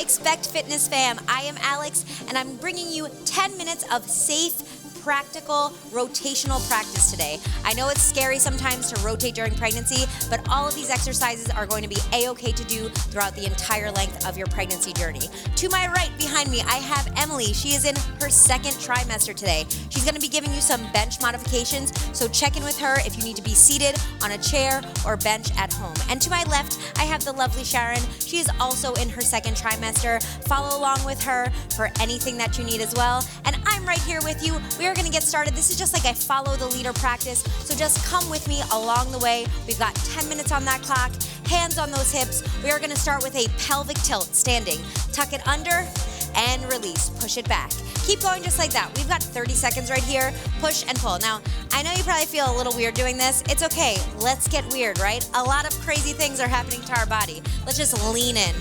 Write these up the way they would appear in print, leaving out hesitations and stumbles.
Expect Fitness fam, I am Alex, and I'm bringing you 10 minutes of safe, practical rotational practice today. I know it's scary sometimes to rotate during pregnancy, but all of these exercises are going to be a-okay to do throughout the entire length of your pregnancy journey. To my right behind me, I have Emily. She is in her second trimester today. She's going to be giving you some bench modifications, so check in with her if you need to be seated on a chair or bench at home. And to my left, I have the lovely Sharon. She is also in her second trimester. Follow along with her for anything that you need as well. And I'm right here with you. We are going to get started. This is just like a follow the leader practice, so just come with me along the way. We've got 10 minutes on that clock, hands on those hips. We are going to start with a pelvic tilt, standing. Tuck it under and release. Push it back. Keep going just like that. We've got 30 seconds right here. Push and pull. Now, I know you probably feel a little weird doing this. It's okay. Let's get weird, right? A lot of crazy things are happening to our body. Let's just lean in.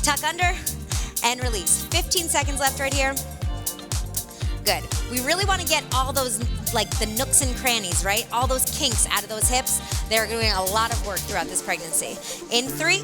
Tuck under and release. 15 seconds left right here. Good. We really want to get all those, like the nooks and crannies, right? All those kinks out of those hips. They're doing a lot of work throughout this pregnancy. In 3,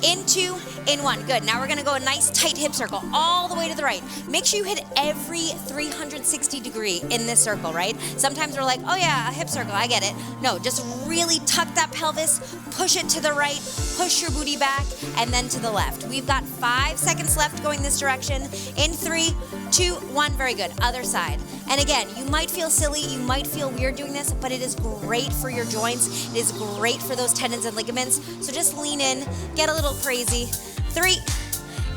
in 2, in 1. Good. Now we're going to go a nice tight hip circle all the way to the right. Make sure you hit every 360 degree in this circle, right? Sometimes we're like, oh yeah, a hip circle, I get it. No, just really tuck that pelvis, push it to the right, push your booty back, and then to the left. We've got 5 seconds left going this direction. In 3, 2, 1. Very good. Other side. And again, you might feel silly, you might feel weird doing this, but it is great for your joints. It is great for those tendons and ligaments. So just lean in, get a little crazy. 3,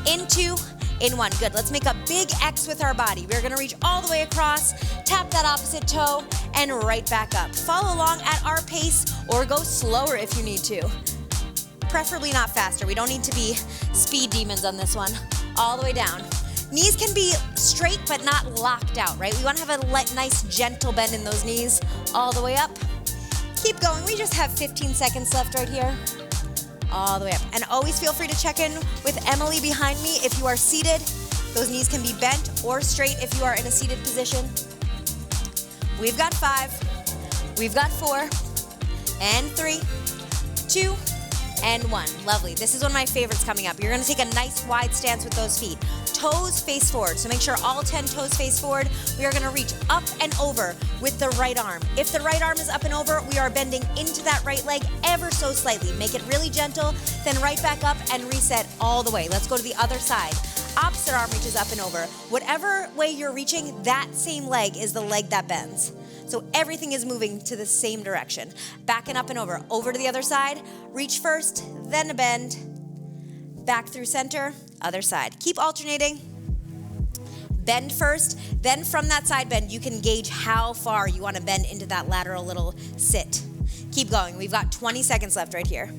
in 2, in 1. Good. Let's make a big X with our body. We're going to reach all the way across, tap that opposite toe, and right back up. Follow along at our pace or go slower if you need to. Preferably not faster. We don't need to be speed demons on this one. All the way down. Knees can be straight but not locked out, right? We want to have a nice gentle bend in those knees all the way up. Keep going. We just have 15 seconds left right here. All the way up. And always feel free to check in with Emily behind me if you are seated. Those knees can be bent or straight if you are in a seated position. We've got 5. We've got 4. And 3, 2, and 1. Lovely. This is one of my favorites coming up. You're going to take a nice wide stance with those feet. Toes face forward. So make sure all 10 toes face forward. We are going to reach up and over with the right arm. If the right arm is up and over, we are bending into that right leg ever so slightly. Make it really gentle, then right back up and reset all the way. Let's go to the other side. Opposite arm reaches up and over. Whatever way you're reaching, that same leg is the leg that bends. So everything is moving to the same direction. Back and up and over. Over to the other side. Reach first, then a bend. Back through center, other side. Keep alternating. Bend first, then from that side bend, you can gauge how far you want to bend into that lateral little sit. Keep going. We've got 20 seconds left right here.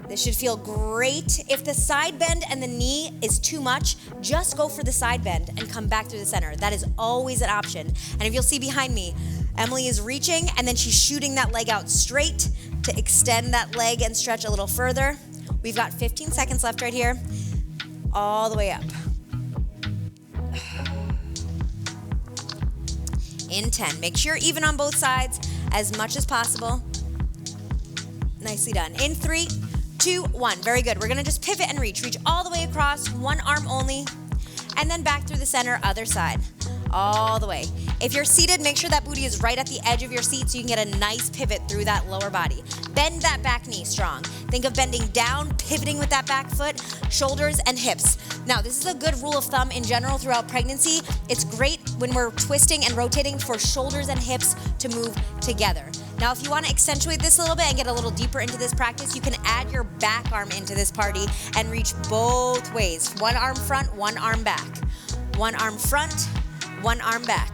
This should feel great. If the side bend and the knee is too much, just go for the side bend and come back through the center. That is always an option. And if you'll see behind me, Emily is reaching and then she's shooting that leg out straight to extend that leg and stretch a little further. We've got 15 seconds left right here. All the way up. In 10. Make sure you're even on both sides as much as possible. Nicely done. In 3, 2, 1. Very good. We're going to just pivot and reach. Reach all the way across, one arm only, and then back through the center, other side. All the way. If you're seated, make sure that booty is right at the edge of your seat so you can get a nice pivot through that lower body. Bend that back knee strong. Think of bending down, pivoting with that back foot, shoulders and hips. Now, this is a good rule of thumb in general throughout pregnancy. It's great when we're twisting and rotating for shoulders and hips to move together. Now, if you want to accentuate this a little bit and get a little deeper into this practice, you can add your back arm into this party and reach both ways. One arm front, one arm back. One arm front, one arm back.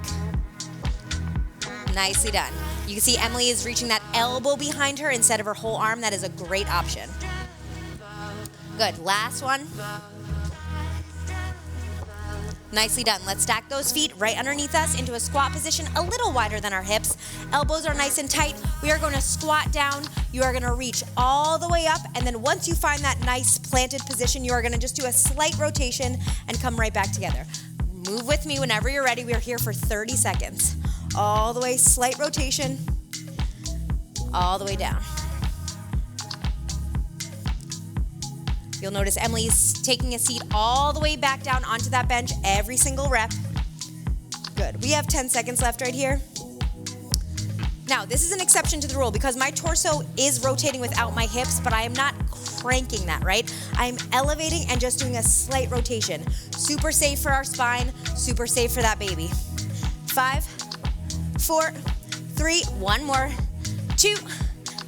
Nicely done. You can see Emily is reaching that elbow behind her instead of her whole arm. That is a great option. Good. Last one. Nicely done. Let's stack those feet right underneath us into a squat position, a little wider than our hips. Elbows are nice and tight. We are going to squat down. You are going to reach all the way up, and then once you find that nice planted position, you are going to just do a slight rotation and come right back together. Move with me whenever you're ready. We are here for 30 seconds. All the way, slight rotation, all the way down. You'll notice Emily's taking a seat all the way back down onto that bench every single rep. Good. We have 10 seconds left right here. Now, this is an exception to the rule because my torso is rotating without my hips, but I am not cranking that, right? I'm elevating and just doing a slight rotation. Super safe for our spine, super safe for that baby. 5, 4, 3, one more, 2,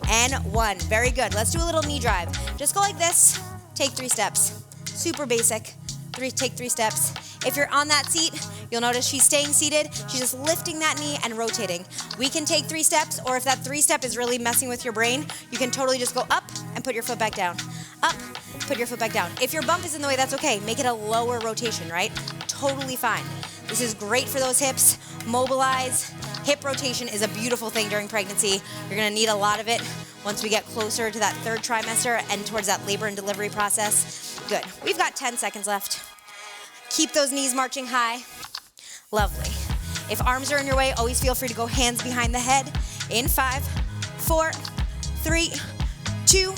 and 1. Very good. Let's do a little knee drive. Just go like this, take 3 steps. Super basic. Take 3 steps. If you're on that seat, you'll notice she's staying seated. She's just lifting that knee and rotating. We can take 3 steps, or if that 3 step is really messing with your brain, you can totally just go up and put your foot back down. Up, put your foot back down. If your bump is in the way, that's okay. Make it a lower rotation, right? Totally fine. This is great for those hips. Mobilize. Hip rotation is a beautiful thing during pregnancy. You're gonna need a lot of it once we get closer to that 3rd trimester and towards that labor and delivery process. Good. We've got 10 seconds left. Keep those knees marching high. Lovely. If arms are in your way, always feel free to go hands behind the head. In 5, 4, 3, 2,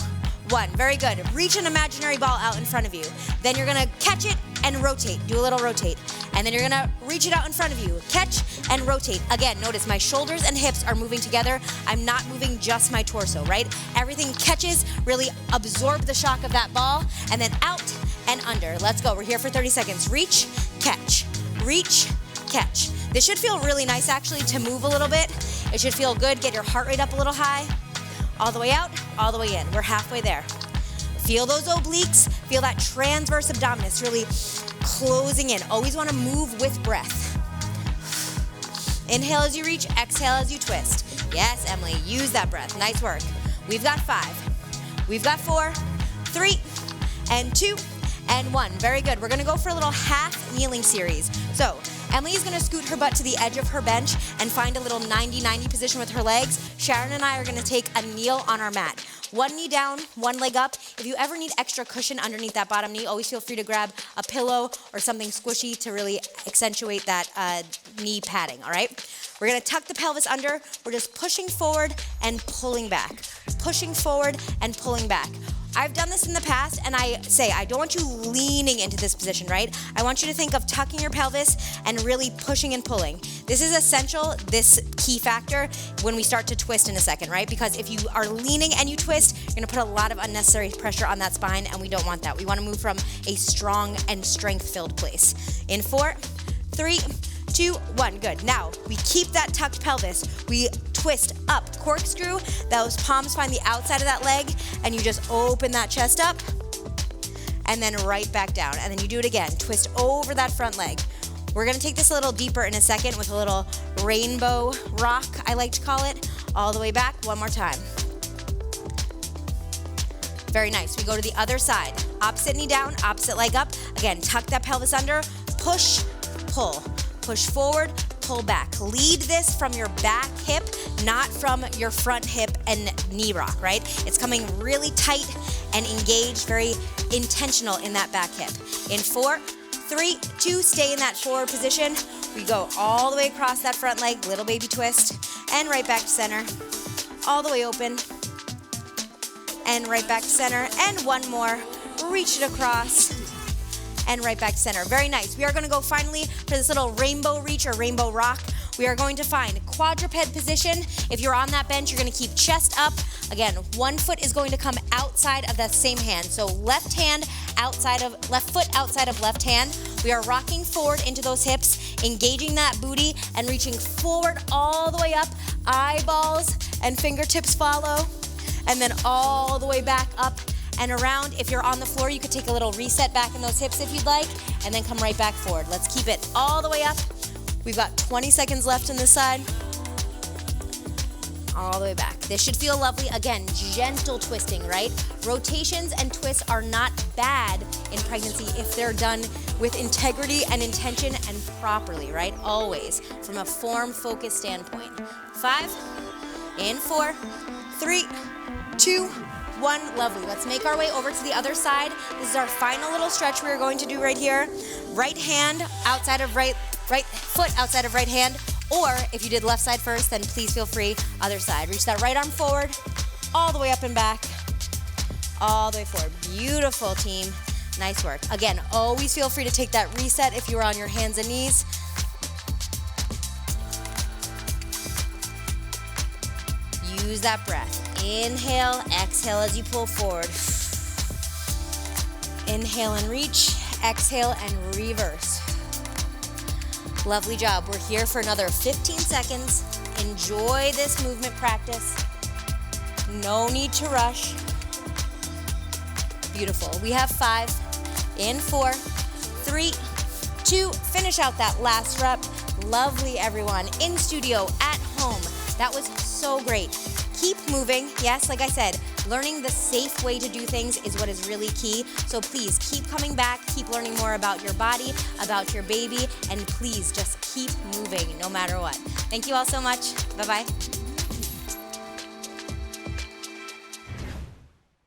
1. Very good. Reach an imaginary ball out in front of you. Then you're gonna catch it and rotate. Do a little rotate. And then you're gonna reach it out in front of you. Catch and rotate. Again, notice my shoulders and hips are moving together. I'm not moving just my torso, right? Everything catches, really absorb the shock of that ball, and then out and under. Let's go. We're here for 30 seconds. Reach, catch, reach, catch. This should feel really nice actually to move a little bit. It should feel good. Get your heart rate up a little high. All the way out, all the way in. We're halfway there. Feel those obliques. Feel that transverse abdominis really closing in. Always want to move with breath. Inhale as you reach, exhale as you twist. Yes, Emily, use that breath. Nice work. We've got 5. We've got 4, 3, and 2, and 1. Very good. We're gonna go for a little half kneeling series. So Emily is gonna scoot her butt to the edge of her bench and find a little 90-90 position with her legs. Sharon and I are gonna take a kneel on our mat. One knee down, one leg up. If you ever need extra cushion underneath that bottom knee, always feel free to grab a pillow or something squishy to really accentuate that knee padding, all right? We're gonna tuck the pelvis under. We're just pushing forward and pulling back. Pushing forward and pulling back. I've done this in the past, and I say, I don't want you leaning into this position, right? I want you to think of tucking your pelvis and really pushing and pulling. This is essential, this key factor, when we start to twist in a second, right? Because if you are leaning and you twist, you're gonna put a lot of unnecessary pressure on that spine, and we don't want that. We wanna move from a strong and strength-filled place. In 4, 3, 2, 1, good. Now, we keep that tucked pelvis. We twist up, corkscrew, those palms find the outside of that leg, and you just open that chest up, and then right back down. And then you do it again, twist over that front leg. We're gonna take this a little deeper in a second with a little rainbow rock, I like to call it, all the way back, one more time. Very nice. We go to the other side. Opposite knee down, opposite leg up. Again, tuck that pelvis under, push, pull. Push forward, pull back. Lead this from your back hip, not from your front hip and knee rock, right? It's coming really tight and engaged, very intentional in that back hip. In 4, 3, 2, stay in that forward position. We go all the way across that front leg, little baby twist, and right back to center. All the way open, and right back to center, and one more. Reach it across, and right back to center. Very nice. We are gonna go finally for this little rainbow reach or rainbow rock. We are going to find quadruped position. If you're on that bench, you're gonna keep chest up. Again, one foot is going to come outside of that same hand. So left foot outside of left hand. We are rocking forward into those hips, engaging that booty and reaching forward all the way up. Eyeballs and fingertips follow. And then all the way back up and around. If you're on the floor, you could take a little reset back in those hips if you'd like, and then come right back forward. Let's keep it all the way up. We've got 20 seconds left on this side. All the way back. This should feel lovely. Again, gentle twisting, right? Rotations and twists are not bad in pregnancy if they're done with integrity and intention and properly, right? Always from a form-focused standpoint. 5, in 4, 3, 2, 1, lovely. Let's make our way over to the other side. This is our final little stretch we are going to do right here. Right hand outside of right foot outside of right hand, or if you did left side first, then please feel free, other side. Reach that right arm forward, all the way up and back, all the way forward. Beautiful, team. Nice work. Again, always feel free to take that reset if you're on your hands and knees. Use that breath. Inhale, exhale as you pull forward. Inhale and reach, exhale and reverse. Lovely job. We're here for another 15 seconds. Enjoy this movement practice. No need to rush. Beautiful. We have 5, in 4, 3, 2, finish out that last rep. Lovely, everyone. In studio, at home. That was so great. Keep moving. Yes, like I said, learning the safe way to do things is what is really key. So please keep coming back, keep learning more about your body, about your baby, and please just keep moving no matter what. Thank you all so much. Bye-bye.